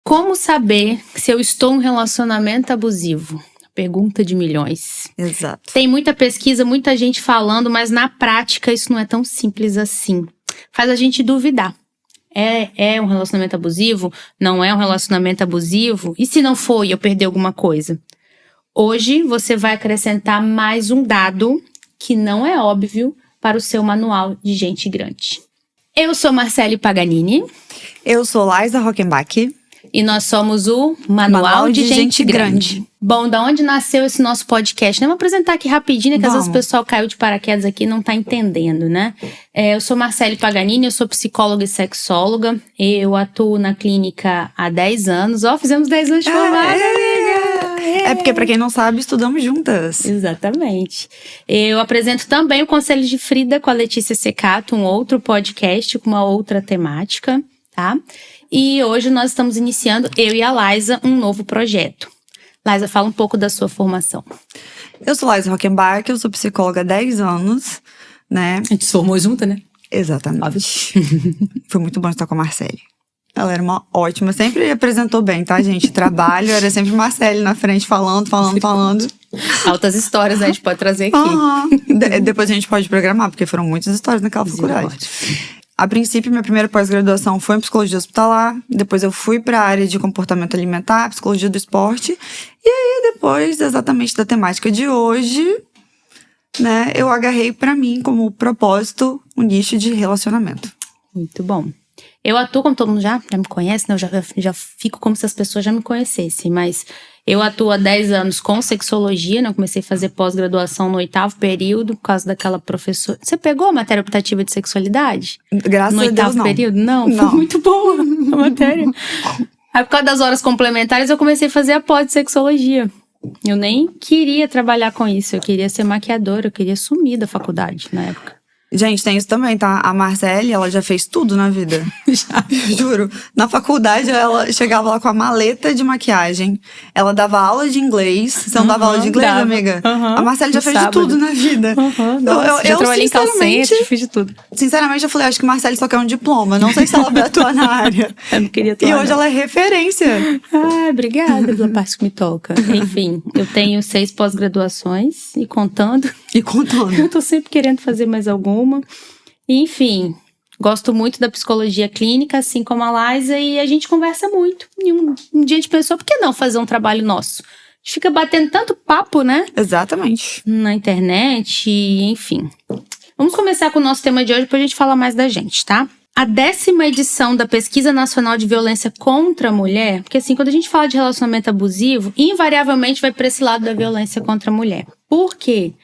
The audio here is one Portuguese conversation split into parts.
Como saber se eu estou em um relacionamento abusivo? Pergunta de milhões. Exato. Tem muita pesquisa, muita gente falando, mas na prática isso não é tão simples assim. Faz a gente duvidar. É um relacionamento abusivo? Não é um relacionamento abusivo? E se não for e eu perder alguma coisa? Hoje você vai acrescentar mais um dado que não é óbvio para o seu manual de gente grande. Eu sou Marcele Paganini. Eu sou Laisa Rockenbach. E nós somos o Manual de Gente Grande. Bom, da onde nasceu esse nosso podcast? Vamos apresentar aqui rapidinho, que às vezes o pessoal caiu de paraquedas aqui e não tá entendendo, né? Eu sou Marcele Paganini, eu sou psicóloga e sexóloga. Eu atuo na clínica há 10 anos. Fizemos 10 anos de formada, amiga! É porque, pra quem não sabe, estudamos juntas. Exatamente. Eu apresento também o Conselho de Frida com a Letícia Secato, um outro podcast com uma outra temática, tá? E hoje nós estamos iniciando, eu e a Laisa, um novo projeto. Laisa, fala um pouco da sua formação. Eu sou Laisa Rockenbach, eu sou psicóloga há 10 anos, né? A gente se formou junta, né? Exatamente. Foi muito bom estar com a Marcele. Ela era uma ótima, sempre apresentou bem, tá, gente? Trabalho, era sempre Marcele na frente, falando. Altas histórias, né? A gente pode trazer aqui. Depois a gente pode programar, porque foram muitas histórias naquela faculdade. A princípio, minha primeira pós-graduação foi em psicologia hospitalar. Depois eu fui para a área de comportamento alimentar, psicologia do esporte. E aí, depois, exatamente da temática de hoje, né, eu agarrei para mim como propósito um nicho de relacionamento. Muito bom. Eu atuo, como todo mundo já me conhece, né? Eu já fico como se as pessoas já me conhecessem, mas eu atuo há 10 anos com sexologia, né? Eu comecei a fazer pós-graduação no 8º período, por causa daquela professora. Você pegou a matéria optativa de sexualidade? Graças a Deus, não. No 8º período? Não, foi muito boa a matéria. Aí, por causa das horas complementares, eu comecei a fazer a pós de sexologia. Eu nem queria trabalhar com isso, eu queria ser maquiadora, eu queria sumir da faculdade na época. Gente, tem isso também, tá? A Marcele, ela já fez tudo na vida. Já. Juro. Na faculdade, ela chegava lá com a maleta de maquiagem. Ela dava aula de inglês. Você não dava aula de inglês, amiga? A Marcele já fez de tudo na vida. Eu trabalhei em call center, fiz de tudo. Sinceramente, eu falei, acho que a Marcele só quer um diploma. Não sei se ela vai atuar na área. Eu não queria atuar. E hoje ela é referência. Obrigada pela parte que me toca. Enfim, eu tenho 6 pós-graduações e contando. Eu tô sempre querendo fazer mais alguma. Enfim, gosto muito da psicologia clínica, assim como a Laisa, e a gente conversa muito. E um dia a gente pensou, por que não fazer um trabalho nosso? A gente fica batendo tanto papo, né? Exatamente. Na internet, enfim. Vamos começar com o nosso tema de hoje, pra gente falar mais da gente, tá? A 10ª edição da Pesquisa Nacional de Violência contra a Mulher, porque assim, quando a gente fala de relacionamento abusivo, invariavelmente vai pra esse lado da violência contra a mulher. Por quê?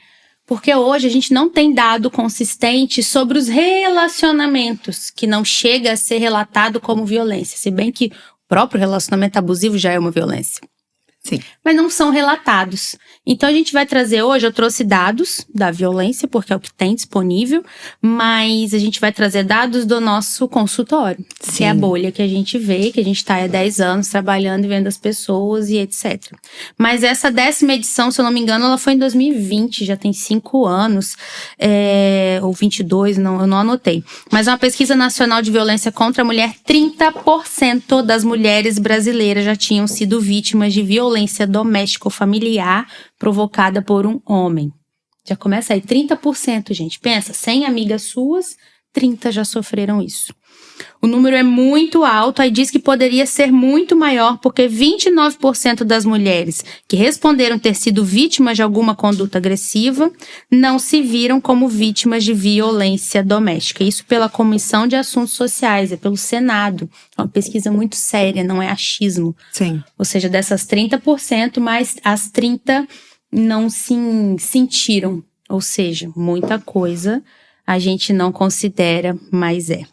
Porque hoje a gente não tem dado consistente sobre os relacionamentos, que não chega a ser relatado como violência. Se bem que o próprio relacionamento abusivo já é uma violência. Sim. Mas não são relatados. Então a gente vai trazer hoje, eu trouxe dados da violência, porque é o que tem disponível, mas a gente vai trazer dados do nosso consultório. Sim. Que é a bolha que a gente vê, que a gente está há 10 anos trabalhando e vendo as pessoas e etc. Mas essa 10ª edição, se eu não me engano, ela foi em 2020, já tem 5 anos, ou 22, eu não anotei. Mas é uma pesquisa nacional de violência contra a mulher, 30% das mulheres brasileiras já tinham sido vítimas de violência doméstica ou familiar provocada por um homem. Já começa aí, 30%, gente. Pensa, 100 amigas suas, 30 já sofreram isso. O número é muito alto, aí diz que poderia ser muito maior, porque 29% das mulheres que responderam ter sido vítimas de alguma conduta agressiva não se viram como vítimas de violência doméstica. Isso pela Comissão de Assuntos Sociais, é pelo Senado. É uma pesquisa muito séria, não é achismo. Sim. Ou seja, dessas 30%, mas as 30% não se sentiram. Ou seja, muita coisa a gente não considera, mas é,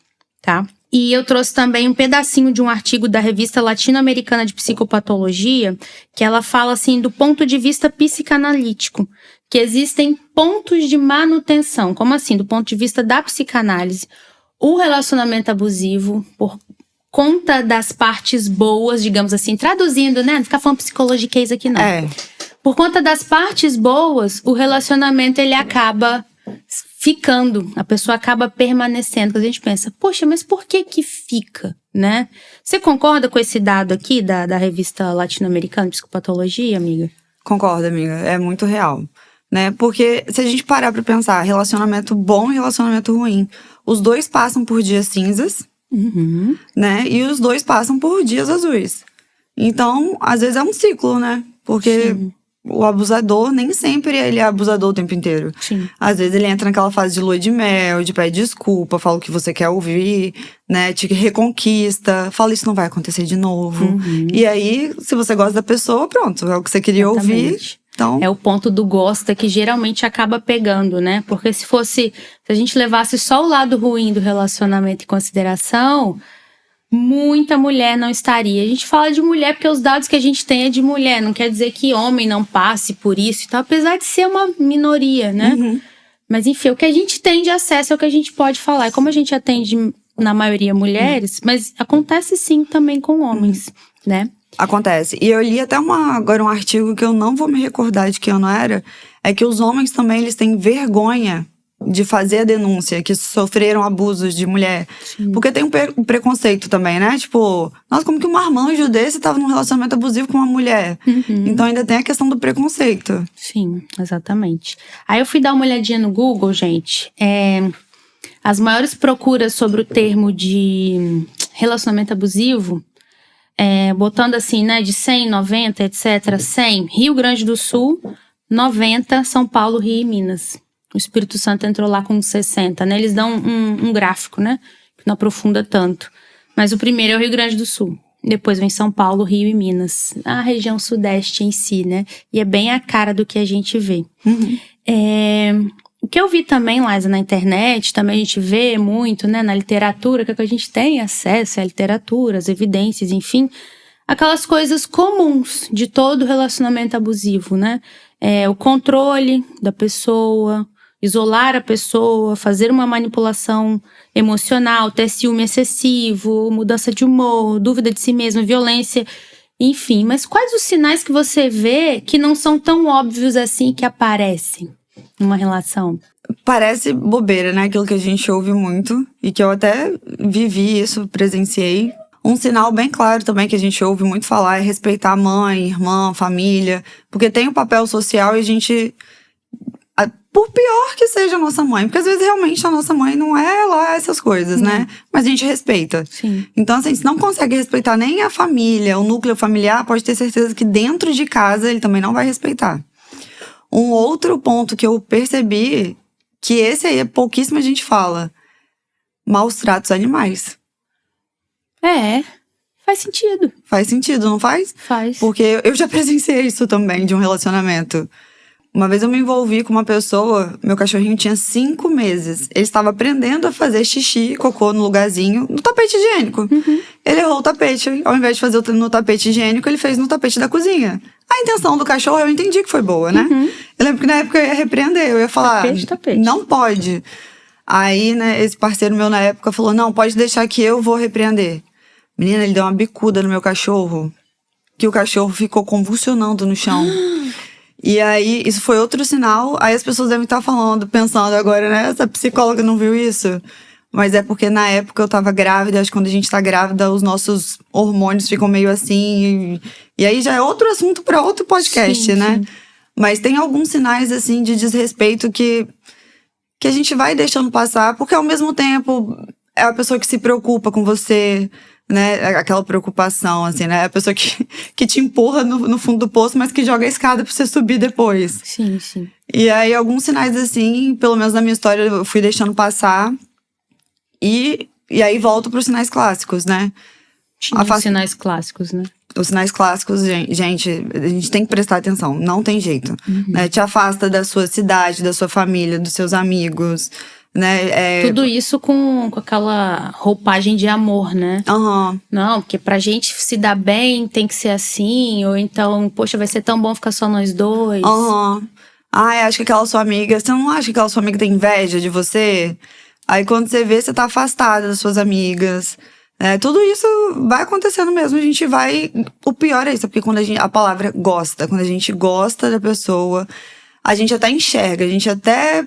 tá? E eu trouxe também um pedacinho de um artigo da revista Latino-Americana de Psicopatologia, que ela fala assim do ponto de vista psicanalítico, que existem pontos de manutenção. Como assim? Do ponto de vista da psicanálise, o relacionamento abusivo, por conta das partes boas, digamos assim, traduzindo, né? Não ficar falando psicologiquez aqui, não. É. Por conta das partes boas, o relacionamento ele acaba ficando, a pessoa acaba permanecendo. A gente pensa, poxa, mas por que fica, né? Você concorda com esse dado aqui da revista latino-americana de psicopatologia, amiga? Concordo, amiga. É muito real, né? Porque se a gente parar pra pensar, relacionamento bom e relacionamento ruim, os dois passam por dias cinzas, né? E os dois passam por dias azuis. Então, às vezes é um ciclo, né? Porque o abusador, nem sempre ele é abusador o tempo inteiro. Sim. Às vezes ele entra naquela fase de lua de mel, de pede desculpa, fala o que você quer ouvir, né? Te reconquista, fala isso não vai acontecer de novo. E aí, se você gosta da pessoa, pronto, é o que você queria ouvir. Então... É o ponto do gosta que geralmente acaba pegando, né? Porque se a gente levasse só o lado ruim do relacionamento em consideração, muita mulher não estaria. A gente fala de mulher porque os dados que a gente tem é de mulher, não quer dizer que homem não passe por isso e tal, apesar de ser uma minoria, né? Mas enfim, o que a gente tem de acesso é o que a gente pode falar. E como a gente atende, na maioria, mulheres, mas acontece sim também com homens, né? Acontece. E eu li até agora um artigo que eu não vou me recordar de que ano era, é que os homens também, eles têm vergonha de fazer a denúncia, que sofreram abusos de mulher. Sim. Porque tem um preconceito também, né? Tipo, nossa, como que um marmanjo desse tava num relacionamento abusivo com uma mulher? Então ainda tem a questão do preconceito. Sim, exatamente. Aí eu fui dar uma olhadinha no Google, gente. As maiores procuras sobre o termo de relacionamento abusivo, botando assim, né, de 100, 90, etc. 100, Rio Grande do Sul, 90, São Paulo, Rio e Minas. O Espírito Santo entrou lá com 60, né? Eles dão um gráfico, né? Que não aprofunda tanto. Mas o primeiro é o Rio Grande do Sul. Depois vem São Paulo, Rio e Minas. A região sudeste em si, né? E é bem a cara do que a gente vê. O que eu vi também, Liza, na internet, também a gente vê muito, né? Na literatura, que a gente tem acesso à literatura, às evidências, enfim. Aquelas coisas comuns de todo relacionamento abusivo, né? O controle da pessoa, isolar a pessoa, fazer uma manipulação emocional, ter ciúme excessivo, mudança de humor, dúvida de si mesmo, violência, enfim. Mas quais os sinais que você vê que não são tão óbvios assim que aparecem numa relação? Parece bobeira, né? Aquilo que a gente ouve muito e que eu até vivi isso, presenciei. Um sinal bem claro também que a gente ouve muito falar é respeitar a mãe, irmã, família. Porque tem um papel social e a gente... Por pior que seja a nossa mãe, porque às vezes realmente a nossa mãe não é lá essas coisas, né? Mas a gente respeita. Sim. Então, assim, se não consegue respeitar nem a família, o núcleo familiar, pode ter certeza que dentro de casa ele também não vai respeitar. Um outro ponto que eu percebi, que esse aí pouquíssima gente fala, maus tratos animais. Faz sentido. Faz sentido, não faz? Faz. Porque eu já presenciei isso também, de um relacionamento. Uma vez eu me envolvi com uma pessoa, meu cachorrinho tinha 5 meses. Ele estava aprendendo a fazer xixi, cocô no lugarzinho, no tapete higiênico. Ele errou o tapete. Ao invés de fazer no tapete higiênico, ele fez no tapete da cozinha. A intenção do cachorro eu entendi que foi boa, né? Eu lembro que na época eu ia repreender, eu ia falar, tapete. Não pode. Aí, né, esse parceiro meu na época falou, não, pode deixar que eu vou repreender. Menina, ele deu uma bicuda no meu cachorro, que o cachorro ficou convulsionando no chão. E aí, isso foi outro sinal. Aí as pessoas devem estar pensando agora, né? Essa psicóloga não viu isso? Mas é porque na época eu tava grávida. Acho que quando a gente tá grávida, os nossos hormônios ficam meio assim. E aí já é outro assunto para outro podcast, sim, né? Sim. Mas tem alguns sinais, assim, de desrespeito que a gente vai deixando passar. Porque ao mesmo tempo, é a pessoa que se preocupa com você, né? Aquela preocupação, assim, né? A pessoa que te empurra no fundo do poço, mas que joga a escada pra você subir depois. Sim, sim. E aí, alguns sinais, assim, pelo menos na minha história, eu fui deixando passar. E aí, volto pros sinais clássicos, né? Os sinais clássicos, né? Os sinais clássicos, gente, a gente tem que prestar atenção. Não tem jeito. Né? Te afasta da sua cidade, da sua família, dos seus amigos, né? Tudo isso com aquela roupagem de amor, né? Não, porque pra gente se dar bem tem que ser assim, ou então, poxa, vai ser tão bom ficar só nós dois. Ai, acho que aquela sua amiga, você não acha que aquela sua amiga tem inveja de você? Aí quando você vê, você tá afastada das suas amigas. Tudo isso vai acontecendo mesmo, a gente vai... O pior é isso, porque quando a palavra gosta, quando a gente gosta da pessoa, a gente até enxerga, a gente até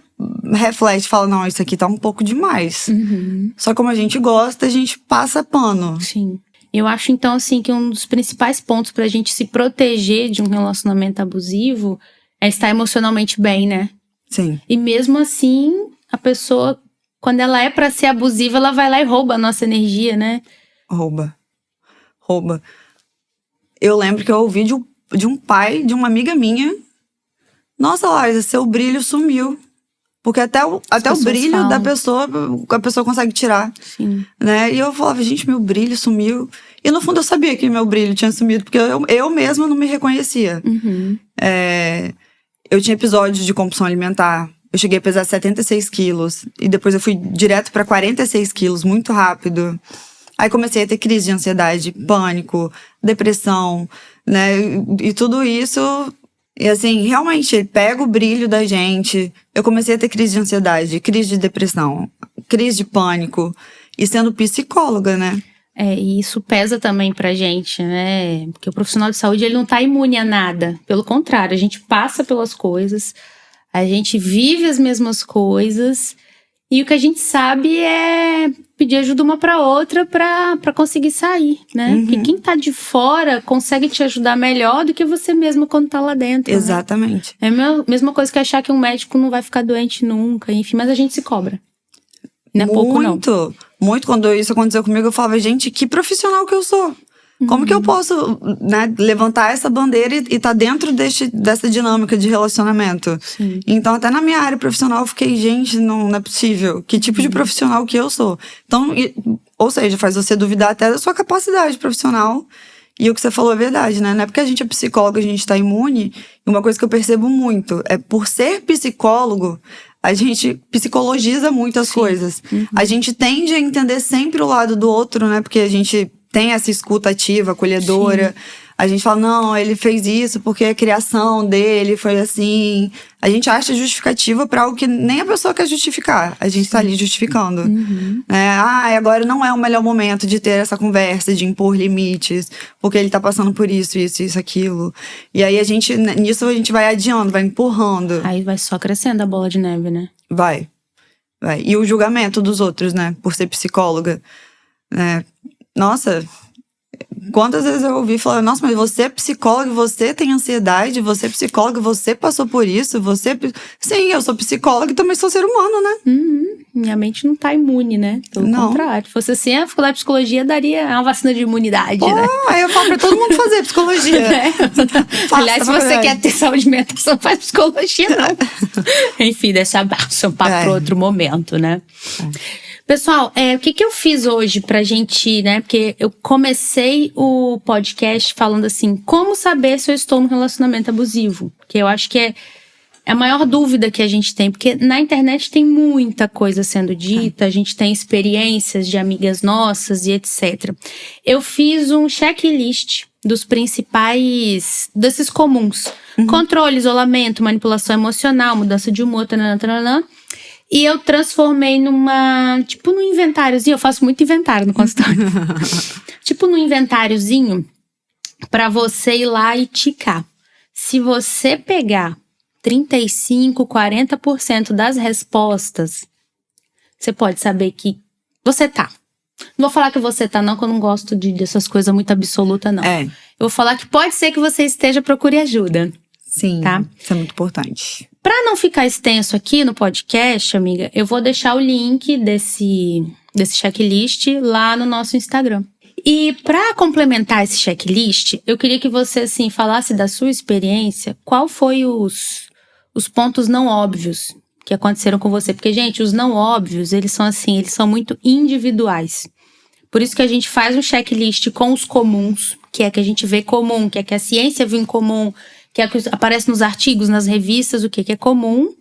reflete, fala, não, isso aqui tá um pouco demais. Só como a gente gosta, a gente passa pano. Sim. Eu acho, então, assim, que um dos principais pontos pra gente se proteger de um relacionamento abusivo é estar emocionalmente bem, né? Sim. E mesmo assim, a pessoa, quando ela é pra ser abusiva, ela vai lá e rouba a nossa energia, né? Rouba. Eu lembro que eu ouvi de um pai, de uma amiga minha, nossa, Larissa, seu brilho sumiu. Porque até o brilho falam. da pessoa, a pessoa consegue tirar. Sim. Né? E eu falava, gente, meu brilho sumiu. E no fundo eu sabia que meu brilho tinha sumido, porque eu mesma não me reconhecia. Eu tinha episódios de compulsão alimentar. Eu cheguei a pesar 76 quilos. E depois eu fui direto pra 46 quilos, muito rápido. Aí comecei a ter crise de ansiedade, pânico, depressão, né? E tudo isso... E assim, realmente, pega o brilho da gente. Eu comecei a ter crise de ansiedade, crise de depressão, crise de pânico. E sendo psicóloga, né? E isso pesa também pra gente, né? Porque o profissional de saúde, ele não tá imune a nada. Pelo contrário, a gente passa pelas coisas, a gente vive as mesmas coisas. E o que a gente sabe é pedir ajuda uma pra outra pra conseguir sair, né? Porque quem tá de fora consegue te ajudar melhor do que você mesmo quando tá lá dentro. Exatamente. Né? É a mesma coisa que achar que um médico não vai ficar doente nunca, enfim. Mas a gente se cobra. Não é pouco, não. Muito. Quando isso aconteceu comigo, eu falava, gente, que profissional que eu sou. Como que eu posso, né, levantar essa bandeira e tá dentro dessa dinâmica de relacionamento? Sim. Então, até na minha área profissional, eu fiquei, gente, não é possível. Que tipo de profissional que eu sou? Então, ou seja, faz você duvidar até da sua capacidade profissional. E o que você falou é verdade, né? Não é porque a gente é psicólogo, a gente tá imune. E uma coisa que eu percebo muito é por ser psicólogo, a gente psicologiza muitas coisas. A gente tende a entender sempre o lado do outro, né? Porque a gente tem essa escuta ativa, acolhedora. Sim. A gente fala, não, ele fez isso porque a criação dele foi assim. A gente acha justificativa pra algo que nem a pessoa quer justificar. A gente tá ali justificando. Agora não é o melhor momento de ter essa conversa, de impor limites, porque ele tá passando por isso, aquilo. E aí nisso a gente vai adiando, vai empurrando. Aí vai só crescendo a bola de neve, né? Vai. E o julgamento dos outros, né? Por ser psicóloga. Né? Nossa, quantas vezes eu ouvi falar, nossa, mas você é psicóloga, você tem ansiedade, você é psicóloga, você passou por isso, Sim, eu sou psicóloga e também sou ser humano, né? Minha mente não tá imune, né? Pelo contrário. Se fosse assim, a faculdade de psicologia daria uma vacina de imunidade, né? Aí eu falo pra todo mundo fazer psicologia. Aliás, se você quer ter saúde mental, você não faz psicologia, não. Enfim, deixa abaixo, um papo pro outro momento, né? Pessoal, o que eu fiz hoje pra gente, né? Porque eu comecei o podcast falando assim, como saber se eu estou num relacionamento abusivo? Que eu acho que é a maior dúvida que a gente tem, porque na internet tem muita coisa sendo dita, a gente tem experiências de amigas nossas e etc. Eu fiz um checklist dos principais, desses comuns. Controle, isolamento, manipulação emocional, mudança de humor, tananã. E eu transformei num inventáriozinho. Eu faço muito inventário no consultório. Num inventáriozinho pra você ir lá e ticar. Se você pegar 35, 40% das respostas, você pode saber que você tá. Não vou falar que você tá, não, que eu não gosto dessas coisas muito absolutas, não. Eu vou falar que pode ser que você esteja procure ajuda. Sim, tá? Isso é muito importante. Pra não ficar extenso aqui no podcast, amiga, eu vou deixar o link desse checklist lá no nosso Instagram. E pra complementar esse checklist, eu queria que você, assim, falasse da sua experiência, qual foi os pontos não óbvios que aconteceram com você. Porque, gente, os não óbvios, eles são muito individuais. Por isso que a gente faz um checklist com os comuns, que é que a gente vê comum, que é que a ciência viu em comum, que é que aparece nos artigos, nas revistas, o que é comum.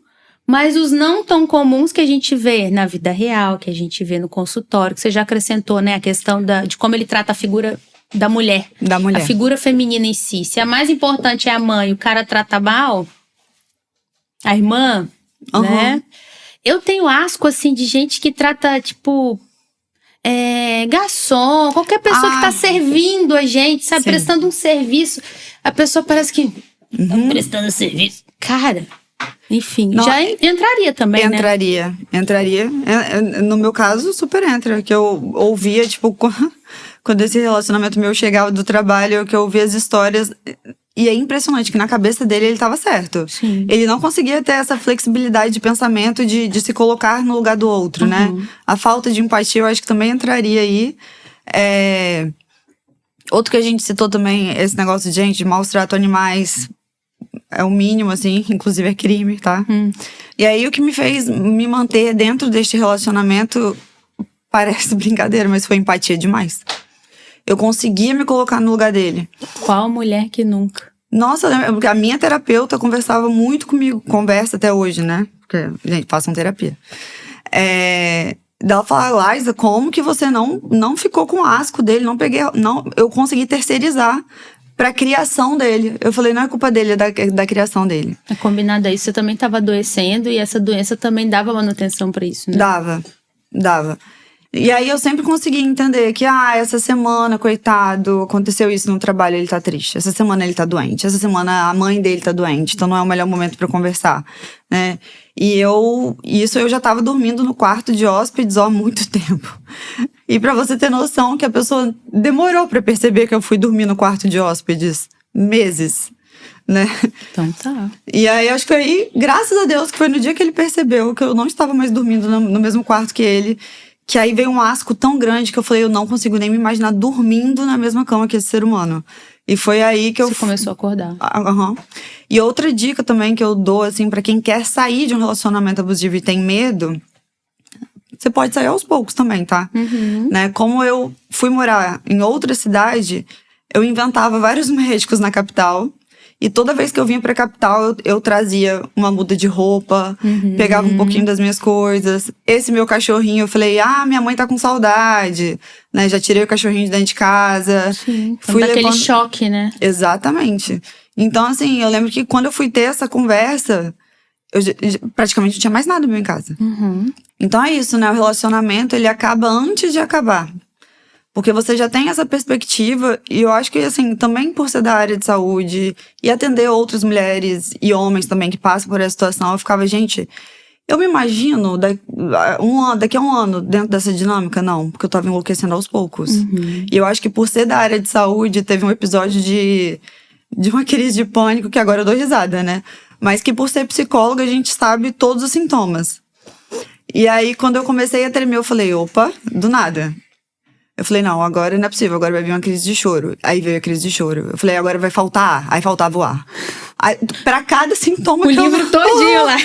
Mas os não tão comuns que a gente vê na vida real, que a gente vê no consultório, que você já acrescentou, né? A questão de como ele trata a figura da mulher. A figura feminina em si. Se a mais importante é a mãe, o cara trata mal, a irmã, né? Eu tenho asco, assim, de gente que trata, garçom, qualquer pessoa que tá servindo a gente, sabe? Prestando um serviço. A pessoa parece que tá prestando serviço. Cara, Enfim, Não, já entraria também, né? Entraria. No meu caso, super entra. Que eu ouvia, tipo, quando esse relacionamento meu chegava do trabalho, que eu ouvia as histórias. E é impressionante que na cabeça dele ele tava certo. Sim. Ele não conseguia ter essa flexibilidade de pensamento de se colocar no lugar do outro, né? A falta de empatia eu acho que também entraria aí. Outro que a gente citou também, esse negócio de gente, maus trato animais, é o mínimo, assim, inclusive é crime, tá? E aí o que me fez me manter dentro deste relacionamento, parece brincadeira, mas foi empatia demais. Eu conseguia me colocar no lugar dele. Qual mulher que nunca? Nossa, a minha terapeuta conversava muito comigo, conversa até hoje, né? Porque, gente, façam terapia. Ela falava, Liza, como que você não ficou com asco dele? Eu consegui terceirizar pra criação dele. Eu falei, não é culpa dele, é da criação dele. É combinado aí, você também estava adoecendo e essa doença também dava manutenção pra isso, né? Dava. E aí eu sempre consegui entender que, essa semana, coitado, aconteceu isso no trabalho, ele tá triste. Essa semana ele tá doente. Essa semana a mãe dele tá doente, então não é o melhor momento pra conversar, né? E isso eu já tava dormindo no quarto de hóspedes há muito tempo. E pra você ter noção que a pessoa demorou pra perceber que eu fui dormir no quarto de hóspedes. Meses, né? Então tá. E aí, acho que aí, graças a Deus, que foi no dia que ele percebeu que eu não estava mais dormindo no mesmo quarto que ele, que aí veio um asco tão grande que eu falei, eu não consigo nem me imaginar dormindo na mesma cama que esse ser humano. E foi aí que Você começou a acordar. E outra dica também que eu dou, assim, pra quem quer sair de um relacionamento abusivo e tem medo, você pode sair aos poucos também, tá? Né? Como eu fui morar em outra cidade, eu inventava vários médicos na capital. E toda vez que eu vinha pra capital, eu trazia uma muda de roupa, pegava um pouquinho das minhas coisas. Esse meu cachorrinho, eu falei, minha mãe tá com saudade, né? Já tirei o cachorrinho de dentro de casa. Sim, daquele choque, né? Exatamente. Então, assim, eu lembro que quando eu fui ter essa conversa, eu praticamente não tinha mais nada meu em casa. Então é isso, né? O relacionamento, ele acaba antes de acabar. Porque você já tem essa perspectiva, e eu acho que, assim, também por ser da área de saúde e atender outras mulheres e homens também que passam por essa situação, eu ficava, gente, eu me imagino daqui a um ano dentro dessa dinâmica, não, porque eu tava enlouquecendo aos poucos. E eu acho que por ser da área de saúde, teve um episódio de uma crise de pânico, que agora eu dou risada, né? Mas que por ser psicóloga, a gente sabe todos os sintomas. E aí, quando eu comecei a tremer, eu falei, opa, do nada. Eu falei, não, agora não é possível, agora vai vir uma crise de choro. Aí veio a crise de choro. Eu falei, agora vai faltar ar. Aí faltava o ar. Aí, pra cada sintoma que livro todinho lá.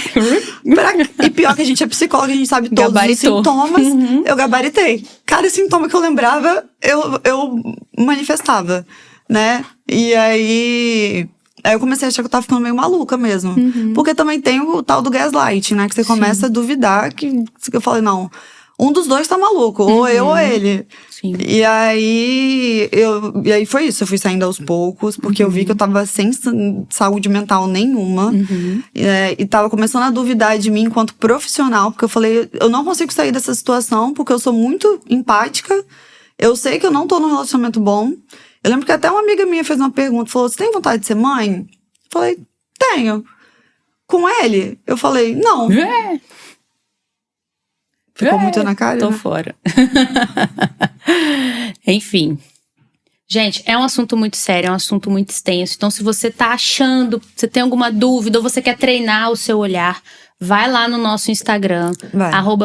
E pior que a gente é psicóloga, a gente sabe todos os sintomas. Eu gabaritei. Cada sintoma que eu lembrava, eu manifestava, né? E aí eu comecei a achar que eu tava ficando meio maluca mesmo. Porque também tem o tal do gaslight, né? Que você começa a duvidar que eu falei, não, um dos dois tá maluco, ou eu ou ele. Sim. E aí foi isso, eu fui saindo aos poucos, porque eu vi que eu tava sem saúde mental nenhuma. E tava começando a duvidar de mim enquanto profissional, porque eu falei, eu não consigo sair dessa situação, porque eu sou muito empática, eu sei que eu não tô num relacionamento bom. Eu lembro que até uma amiga minha fez uma pergunta, falou, você tem vontade de ser mãe? Eu falei, tenho. Com ele? Eu falei, não. Ficou muito na cara, Tô né? fora. Enfim. Gente, é um assunto muito sério, é um assunto muito extenso. Então, se você tá achando, você tem alguma dúvida ou você quer treinar o seu olhar, vai lá no nosso Instagram,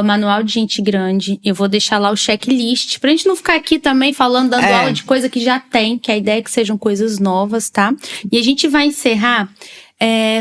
@Manual de Gente Grande. Eu vou deixar lá o checklist, pra gente não ficar aqui também falando, dando aula de coisa que já tem, que a ideia é que sejam coisas novas, tá? E a gente vai encerrar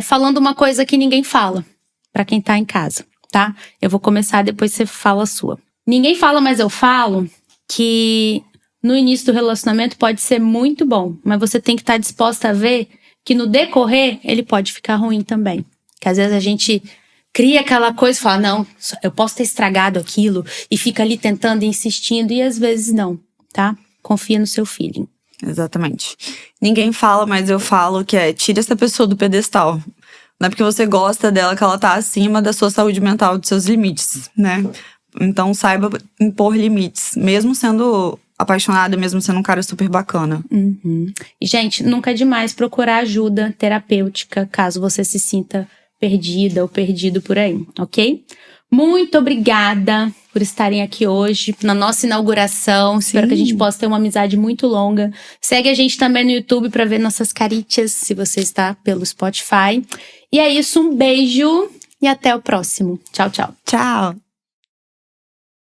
falando uma coisa que ninguém fala, pra quem tá em casa, tá? Eu vou começar, depois você fala a sua. Ninguém fala, mas eu falo que no início do relacionamento pode ser muito bom, mas você tem que estar disposta a ver que no decorrer ele pode ficar ruim também. Que às vezes a gente cria aquela coisa e fala, não, eu posso ter estragado aquilo, e fica ali tentando e insistindo, e às vezes não, tá? Confia no seu feeling. Exatamente. Ninguém fala, mas eu falo que tire essa pessoa do pedestal. Não é porque você gosta dela que ela tá acima da sua saúde mental, dos seus limites, né? Então saiba impor limites, mesmo sendo apaixonada, mesmo sendo um cara super bacana. E, gente, nunca é demais procurar ajuda terapêutica, caso você se sinta perdida ou perdido por aí, ok? Muito obrigada por estarem aqui hoje na nossa inauguração. Espero que a gente possa ter uma amizade muito longa. Segue a gente também no YouTube para ver nossas caritas, se você está pelo Spotify. E é isso, um beijo e até o próximo. Tchau, tchau. Tchau.